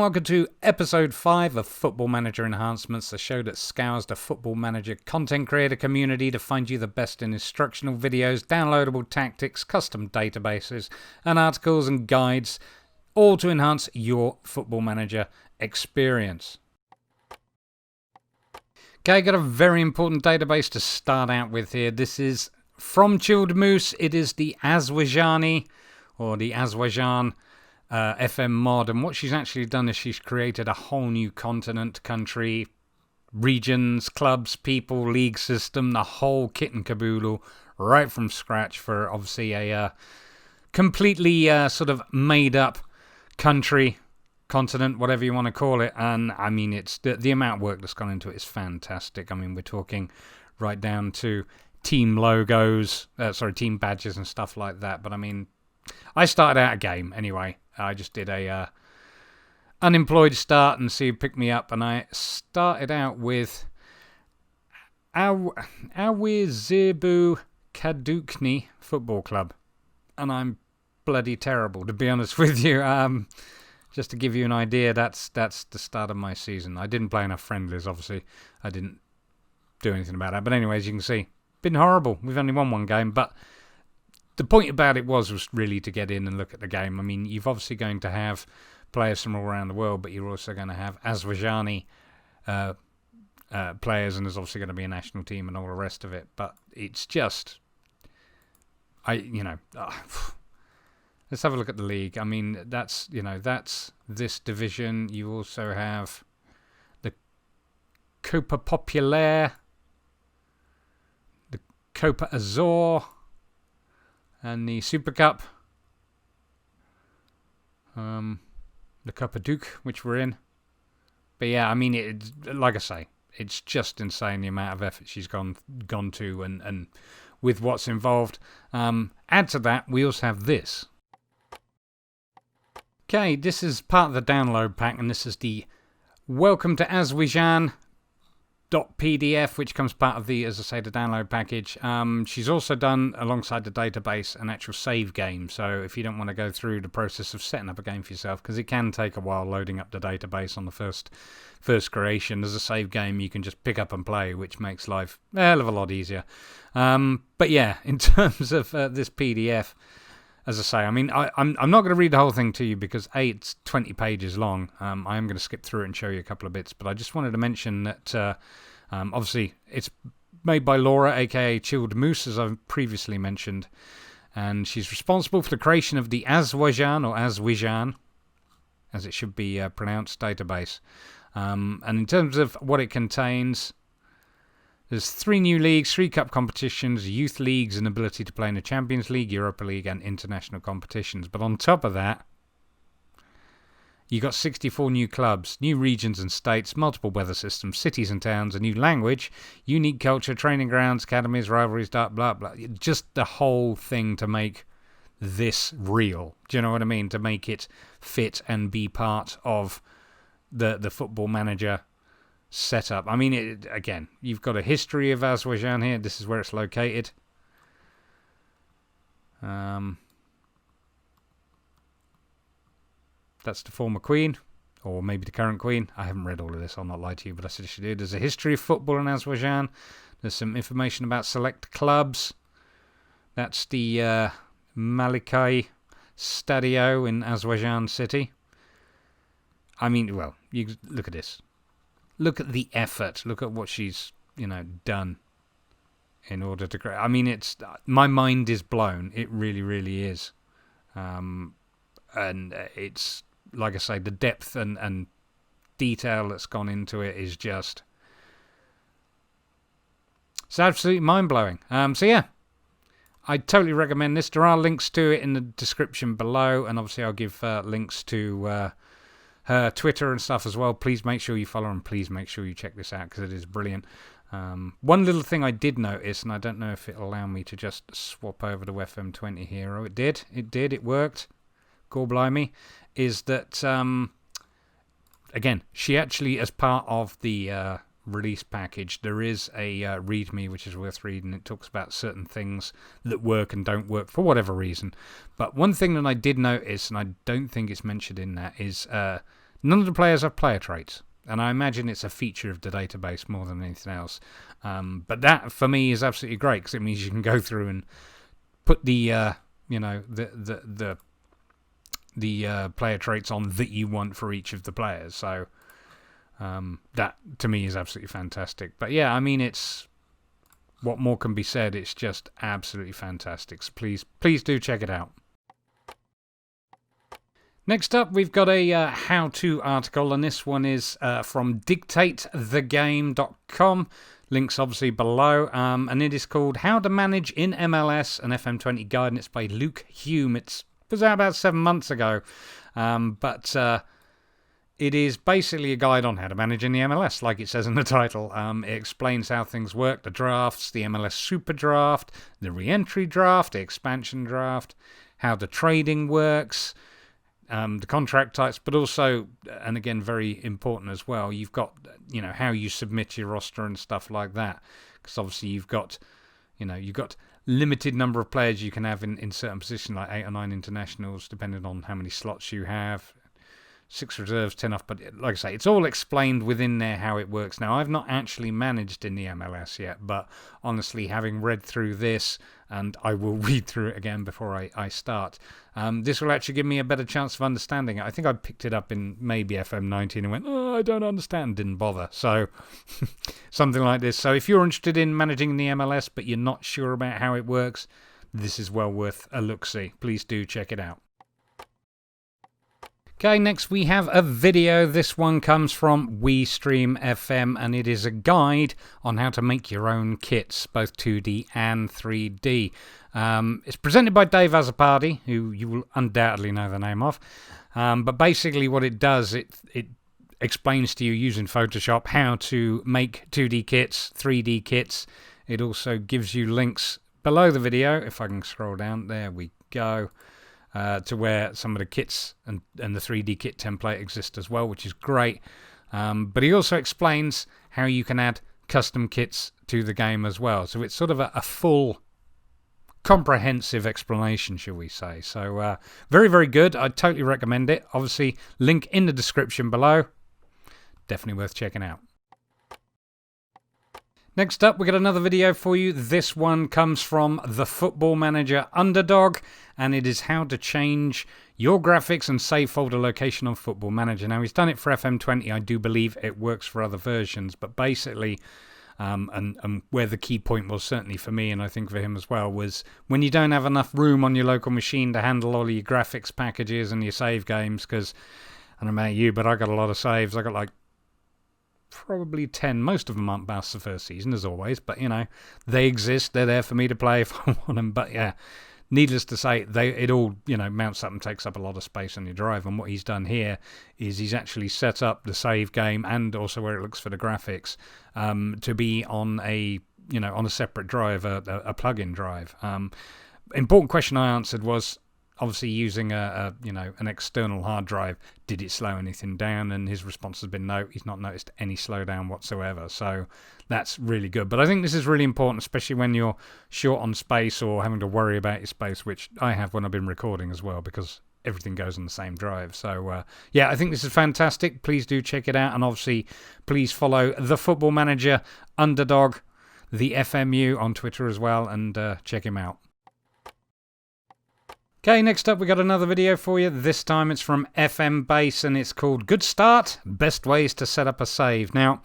welcome to episode 5 of Football Manager Enhancements, the show that scours the Football Manager content creator community to find you the best in instructional videos, downloadable tactics, custom databases, and articles and guides, all to enhance your Football Manager experience. Okay, got a very important database to start out with here. This is from Chilled Moose. It is the Aswijani, or the Aswijan FM mod, and what she's actually done is she's created a whole new continent, country, regions, clubs, people, league system, the whole kit and caboodle right from scratch for obviously a completely sort of made up country, continent, whatever you want to call it. And I mean, it's the amount of work that's gone into it is fantastic. I mean, we're talking right down to team logos, team badges and stuff like that. But I mean, I started out a game anyway. I just did a unemployed start and see who picked me up, and I started out with Awizibu Kadukni Football Club, and I'm bloody terrible, to be honest with you. Just to give you an idea, that's the start of my season. I didn't play enough friendlies, obviously. I didn't do anything about that. But anyway, as you can see, been horrible. We've only won one game, but the point about it was really to get in and look at the game. I mean, you're obviously going to have players from all around the world, but you're also going to have Aswijani players, and there's obviously going to be a national team and all the rest of it. But it's just, let's have a look at the league. I mean, that's this division. You also have the Copa Populaire, the Copa Azor, and the Super Cup. The Copa Duke, which we're in. But yeah, I mean, like I say, it's just insane the amount of effort she's gone to, and with what's involved. Add to that, we also have this. Okay, this is part of the download pack, and this is the Welcome to Aswijan.pdf, which comes part of the, as I say, the download package. She's also done, alongside the database, an actual save game. So if you don't want to go through the process of setting up a game for yourself, because it can take a while loading up the database on the first creation, there's a save game you can just pick up and play, which makes life a hell of a lot easier. But yeah, in terms of this PDF, as I say, I mean, I'm not going to read the whole thing to you because it's 20 pages long. I am going to skip through it and show you a couple of bits, but I just wanted to mention that obviously it's made by Laura, aka Chilled Moose, as I've previously mentioned, and she's responsible for the creation of the Aswijan, or Aswijan, as it should be pronounced, database. And in terms of what it contains, there's 3 new leagues, 3 cup competitions, youth leagues, and ability to play in the Champions League, Europa League, and international competitions. But on top of that, you got 64 new clubs, new regions and states, multiple weather systems, cities and towns, a new language, unique culture, training grounds, academies, rivalries, blah, blah, blah. Just the whole thing to make this real. Do you know what I mean? To make it fit and be part of the Football Manager setup. I mean, again, you've got a history of Aswijan here. This is where it's located. That's the former queen, or maybe the current queen. I haven't read all of this, I'll not lie to you, but I suggest you do. There's a history of football in Aswijan. There's some information about select clubs. That's the Malikai Stadio in Aswijan City. I mean, well, you look at this. Look at the effort. Look at what she's, done in order to create. I mean, it's, my mind is blown. It really, really is. And it's, like I say, the depth and detail that's gone into it is just, it's absolutely mind-blowing. So yeah, I totally recommend this. There are links to it in the description below, and obviously I'll give links to her Twitter and stuff as well. Please make sure you follow her, and please make sure you check this out because it is brilliant. One little thing I did notice, and I don't know if it'll allow me to just swap over to FM20 here. Oh, it did. It worked. Gore blimey. Is that, again, she actually, as part of the release package, there is a README which is worth reading. It talks about certain things that work and don't work for whatever reason. But one thing that I did notice, and I don't think it's mentioned in that, is None of the players have player traits. And I imagine it's a feature of the database more than anything else. But that, for me, is absolutely great because it means you can go through and put the player traits on that you want for each of the players. So that, to me, is absolutely fantastic. But yeah, I mean, it's... What more can be said? It's just absolutely fantastic. So please do check it out. Next up, we've got a how-to article, and this one is from dictatethegame.com. Links obviously below, and it is called How to Manage in MLS, an FM20 guide, and it's by Luke Hume. It was out about 7 months ago, but it is basically a guide on how to manage in the MLS, like it says in the title. It explains how things work, the drafts, the MLS Super Draft, the re-entry draft, the expansion draft, how the trading works, the contract types, but also, and again, very important as well, you've got, how you submit your roster and stuff like that. Because obviously you've got limited number of players you can have in certain positions, like 8 or 9 internationals, depending on how many slots you have. 6 reserves, 10 off, but like I say, it's all explained within there how it works. Now, I've not actually managed in the MLS yet, but honestly, having read through this, and I will read through it again before I start, this will actually give me a better chance of understanding it. I think I picked it up in maybe FM19 and went, I don't understand, didn't bother. So, something like this. So if you're interested in managing the MLS, but you're not sure about how it works, this is well worth a look-see. Please do check it out. Okay, next we have a video. This one comes from WeStream FM, and it is a guide on how to make your own kits, both 2D and 3D. It's presented by Dave Azzopardi, who you will undoubtedly know the name of. But basically what it does, it explains to you using Photoshop how to make 2D kits, 3D kits. It also gives you links below the video. If I can scroll down, there we go. To where some of the kits and the 3D kit template exist as well, which is great. But he also explains how you can add custom kits to the game as well. So it's sort of a full, comprehensive explanation, shall we say. So very, very good. I totally recommend it. Obviously, link in the description below. Definitely worth checking out. Next up, we got another video for you. This one comes from the Football Manager Underdog, and it is how to change your graphics and save folder location on Football Manager. Now, he's done it for FM20. I do believe it works for other versions, but basically, and where the key point was certainly for me, and I think for him as well, was when you don't have enough room on your local machine to handle all of your graphics packages and your save games, because, I don't know about you, but I got a lot of saves. I got like probably 10. Most of them aren't past the first season, as always, but they exist. They're there for me to play if I want them. But yeah, needless to say, it all mounts up and takes up a lot of space on your drive. And what he's done here is he's actually set up the save game and also where it looks for the graphics to be on a on a separate drive, a plug-in drive. Important question I answered was, obviously using an external hard drive, did it slow anything down? And his response has been no, he's not noticed any slowdown whatsoever. So that's really good. But I think this is really important, especially when you're short on space or having to worry about your space, which I have when I've been recording as well, because everything goes on the same drive. So yeah, I think this is fantastic. Please do check it out. And obviously, please follow the Football Manager Underdog, the FMU, on Twitter as well, and check him out. Okay, next up we got another video for you. This time it's from FM Base and it's called Good Start, Best Ways to Set Up a Save. Now,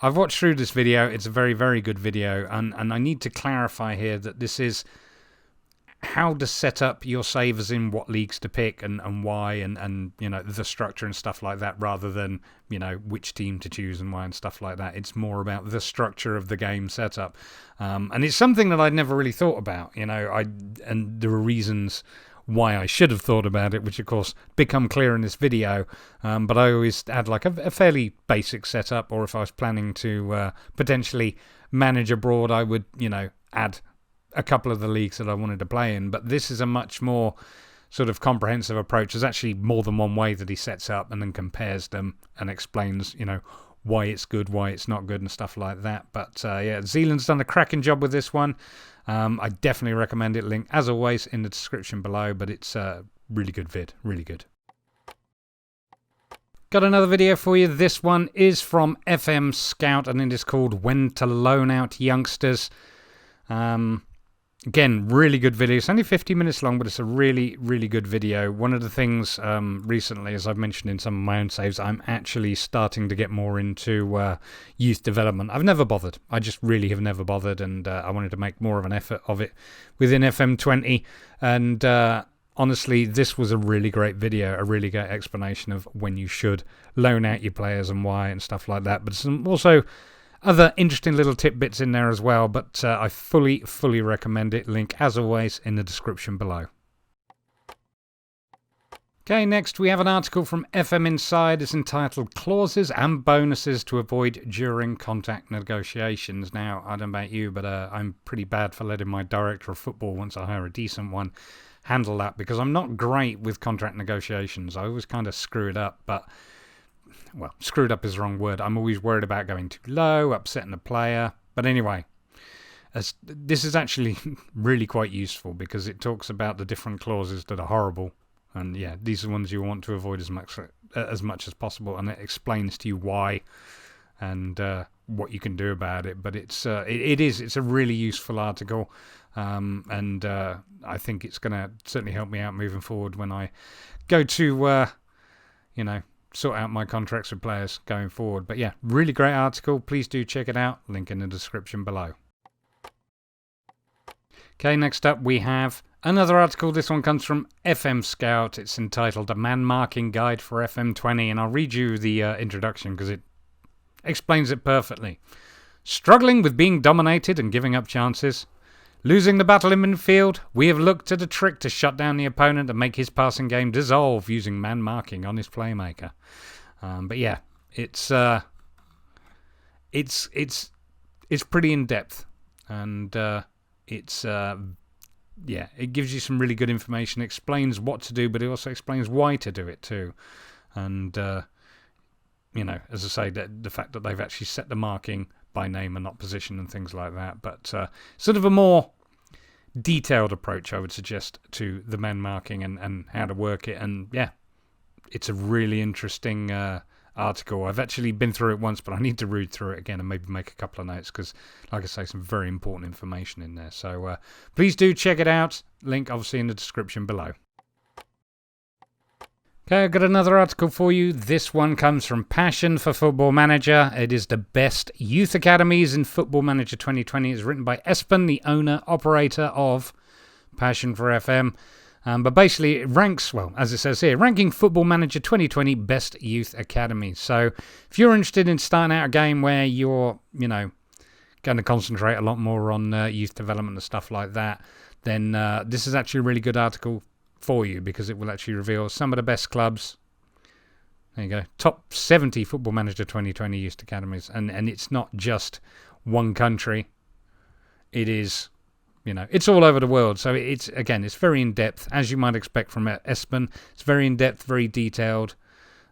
I've watched through this video. It's a very, very good video, and I need to clarify here that this is how to set up your savers in what leagues to pick and why and the structure and stuff like that, rather than which team to choose and why and stuff like that. It's more about the structure of the game setup, and it's something that I'd never really thought about. And there are reasons why I should have thought about it, which of course become clear in this video, but I always had like a fairly basic setup, or if I was planning to potentially manage abroad, I would add a couple of the leagues that I wanted to play in. But this is a much more sort of comprehensive approach. There's actually more than one way that he sets up and then compares them and explains why it's good, why it's not good and stuff like that. But yeah, Zealand's done a cracking job with this one. I definitely recommend it. Link, as always, in the description below, but it's a really good vid. Really good. Got another video for you. This one is from FM Scout and it is called When to Loan Out Youngsters. Again, really good video. It's only 50 minutes long, but it's a really, really good video. One of the things recently, as I've mentioned in some of my own saves, I'm actually starting to get more into youth development. I've never bothered. I just really have never bothered, and I wanted to make more of an effort of it within FM20. And honestly, this was a really great video, a really great explanation of when you should loan out your players and why and stuff like that. But some also other interesting little tidbits in there as well, but I fully recommend it. Link, as always, in the description below. Okay, next we have an article from FM Inside. It's entitled Clauses and Bonuses to Avoid During Contract Negotiations. Now, I don't know about you, but I'm pretty bad for letting my director of football, once I hire a decent one, handle that, because I'm not great with contract negotiations. I always kind of screw it up, but well, screwed up is the wrong word. I'm always worried about going too low, upsetting the player. But anyway, this is actually really quite useful because it talks about the different clauses that are horrible. And yeah, these are the ones you want to avoid as much as possible. And it explains to you why and what you can do about it. But it's a really useful article. And I think it's going to certainly help me out moving forward when I go to, sort out my contracts with players going forward. But yeah, really great article. Please do check it out. Link in the description below. Okay, next up we have another article. This one comes from FM Scout. It's entitled A Man Marking Guide for FM20, and I'll read you the introduction because it explains it perfectly. Struggling with being dominated and giving up chances? Losing the battle in midfield, we have looked at a trick to shut down the opponent and make his passing game dissolve using man marking on his playmaker. But yeah, it's pretty in depth, and it gives you some really good information. It explains what to do, but it also explains why to do it too. And as I say, the fact that they've actually set the marking by name and not position and things like that. But sort of a more detailed approach, I would suggest, to the man marking and how to work it. And yeah, it's a really interesting article. I've actually been through it once, but I need to read through it again and maybe make a couple of notes because, like I say, some very important information in there. So please do check it out. Link obviously in the description below. Okay, I've got another article for you. This one comes from Passion for Football Manager. It is the best youth academies in Football Manager 2020. It's written by Espen, the owner, operator of Passion for FM. But basically it ranks, well, as it says here, ranking Football Manager 2020 best youth academies. So if you're interested in starting out a game where you're, going to concentrate a lot more on youth development and stuff like that, then this is actually a really good article for you because it will actually reveal some of the best clubs. There you go. Top 70 Football Manager 2020 youth academies. And it's not just one country. It is, it's all over the world. So it's very in-depth, as you might expect from Espen. It's very in-depth, very detailed.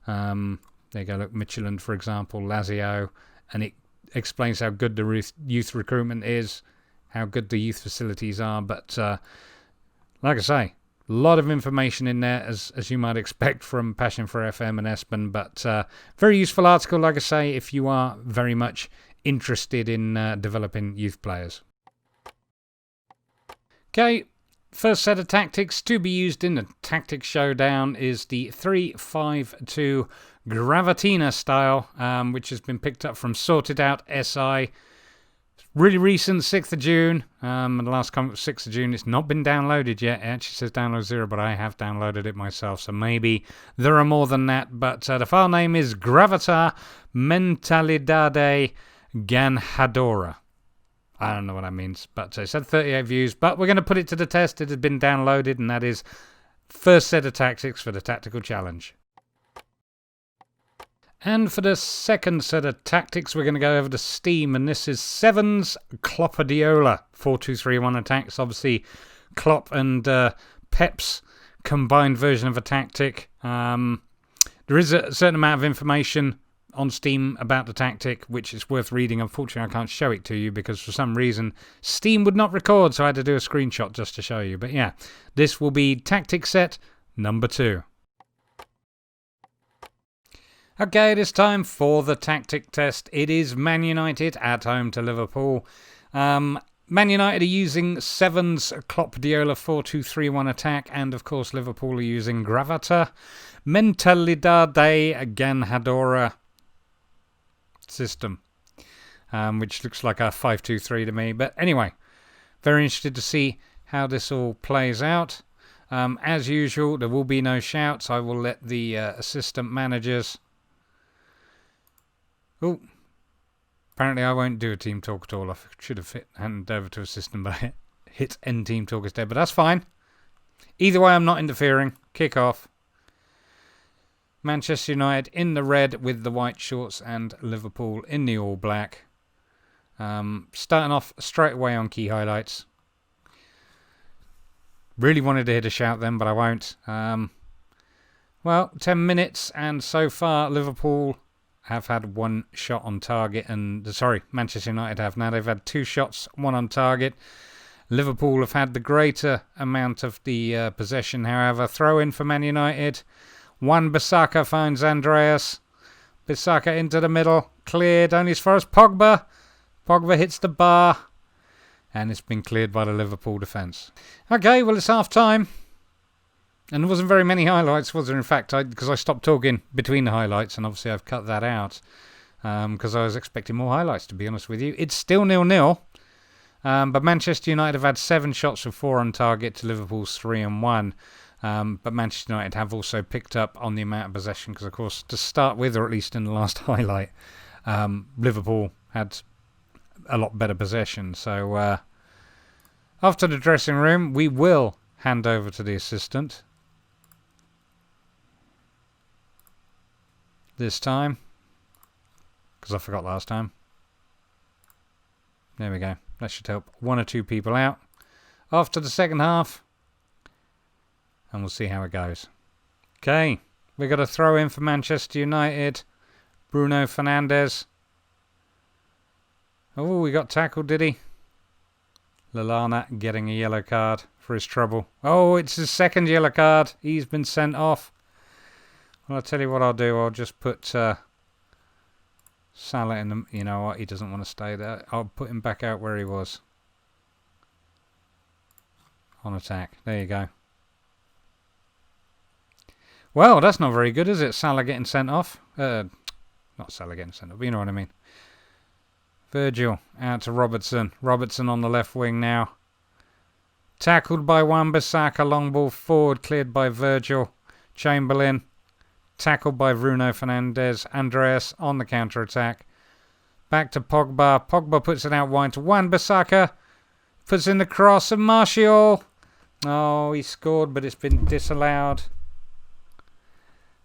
There you go. Look, Midtjylland, for example, Lazio. And it explains how good the youth recruitment is, how good the youth facilities are. But like I say, a lot of information in there, as you might expect from Passion for FM and Espen, but very useful article, like I say, if you are very much interested in developing youth players. Okay, first set of tactics to be used in the Tactics Showdown is the 3-5-2 Gravatinha style, which has been picked up from Sorted Out SI. Really recent, 6th of June. And the last comment was 6th of June. It's not been downloaded yet. It actually says download 0, but I have downloaded it myself. So maybe there are more than that. But the file name is Gravata Mentalidade Ganhadora. I don't know what that means. But it said 38 views. But we're going to put it to the test. It has been downloaded. And that is first set of tactics for the Tactical Challenge. And for the second set of tactics, we're going to go over to Steam, and this is Seven's Kloppdiola 4-2-3-1 attacks. Obviously, Klopp and Pep's combined version of a tactic. There is a certain amount of information on Steam about the tactic, which is worth reading. Unfortunately, I can't show it to you because for some reason Steam would not record, so I had to do a screenshot just to show you. But yeah, this will be tactic set number 2. Okay, it is time for the tactic test. It is Man United at home to Liverpool. Man United are using Seven's Kloppdiola 4-2-3-1 attack, and of course Liverpool are using Gravatinha Mentalidade Ganhadora system, which looks like a 5-2-3 to me. But anyway, very interested to see how this all plays out. As usual, there will be no shouts. I will let the assistant managers... Oh, apparently I won't do a team talk at all. I should have handed over to assistant, but I hit end team talk instead. But that's fine. Either way, I'm not interfering. Kick off. Manchester United in the red with the white shorts, and Liverpool in the all black. Starting off straight away on key highlights. Really wanted to hit a shout then, but I won't. Well, 10 minutes, and so far Liverpool have had one shot on target, and Manchester United have. Now they've had 2 shots, 1 on target. Liverpool have had the greater amount of the possession, however. Throw in for Man United. Wan-Bissaka finds Andreas. Bissaka into the middle, cleared only as far as Pogba. Pogba hits the bar, and it's been cleared by the Liverpool defence. Okay, well, it's half time. And there wasn't very many highlights, was there? In fact, because I stopped talking between the highlights, and obviously I've cut that out because I was expecting more highlights, to be honest with you. It's still 0-0, but Manchester United have had 7 shots with 4 on target to Liverpool's 3 and 1. But Manchester United have also picked up on the amount of possession because, of course, to start with, or at least in the last highlight, Liverpool had a lot better possession. So after the dressing room, we will hand over to the assistant. This time, because I forgot last time. There we go. That should help 1 or 2 people out after the second half, and we'll see how it goes. Okay, we got a throw in for Manchester United. Bruno Fernandes. Oh, we got tackled, did he? Lallana getting a yellow card for his trouble. Oh, it's his 2nd yellow card. He's been sent off. Well, I'll tell you what I'll do. I'll just put Salah in the... You know what? He doesn't want to stay there. I'll put him back out where he was. On attack. There you go. Well, that's not very good, is it? Salah getting sent off. Not Salah getting sent off, but you know what I mean. Virgil out to Robertson. Robertson on the left wing now. Tackled by Wan-Bissaka. Long ball forward. Cleared by Virgil. Chamberlain. Tackled by Bruno Fernandes. Andreas on the counter-attack. Back to Pogba. Pogba puts it out wide to Wan-Bissaka. Puts in the cross of Martial. Oh, he scored, but it's been disallowed.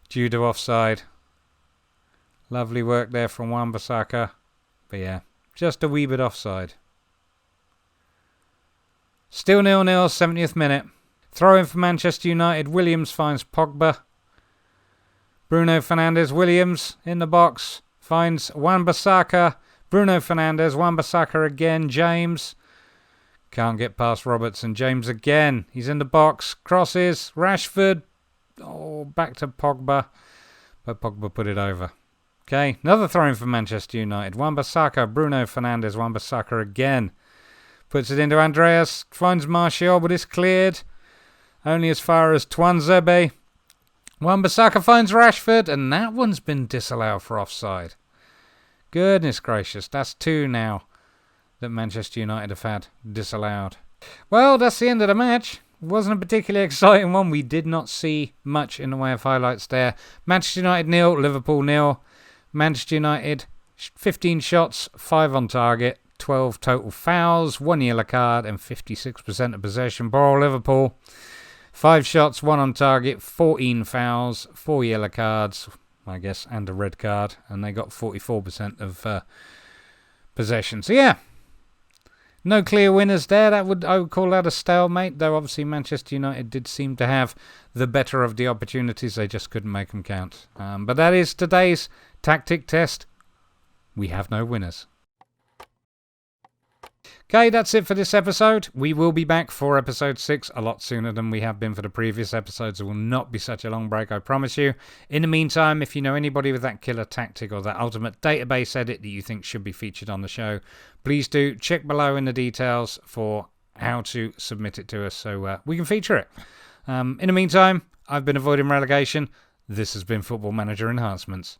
Due to offside. Lovely work there from Wan-Bissaka. But yeah, just a wee bit offside. Still 0-0, 70th minute. Throw in for Manchester United. Williams finds Pogba. Bruno Fernandes. Williams in the box. Finds Wan-Bissaka. Bruno Fernandes. Wan-Bissaka again. James. Can't get past Robertson. James again. He's in the box. Crosses. Rashford. Oh, back to Pogba. But Pogba put it over. Okay, another throw in for Manchester United. Wan-Bissaka. Bruno Fernandes. Wan-Bissaka again. Puts it into Andreas. Finds Martial, but it's cleared. Only as far as Tuanzebe. Wan-Bissaka finds Rashford, and that one's been disallowed for offside. Goodness gracious, that's 2 now that Manchester United have had disallowed. Well, that's the end of the match. It wasn't a particularly exciting one. We did not see much in the way of highlights there. Manchester United 0, Liverpool 0. Manchester United 15 shots, 5 on target, 12 total fouls, 1 yellow card, and 56% of possession. Borrow Liverpool. 5 shots, 1 on target, 14 fouls, 4 yellow cards, I guess, and a red card. And they got 44% of possession. So, yeah, no clear winners there. I would call that a stalemate, though obviously Manchester United did seem to have the better of the opportunities. They just couldn't make them count. But that is today's tactic test. We have no winners. Okay, that's it for this episode. We will be back for episode 6 a lot sooner than we have been for the previous episodes. It will not be such a long break, I promise you. In the meantime, if you know anybody with that killer tactic or that ultimate database edit that you think should be featured on the show, please do check below in the details for how to submit it to us so we can feature it. In the meantime, I've been avoiding relegation. This has been Football Manager Enhancements.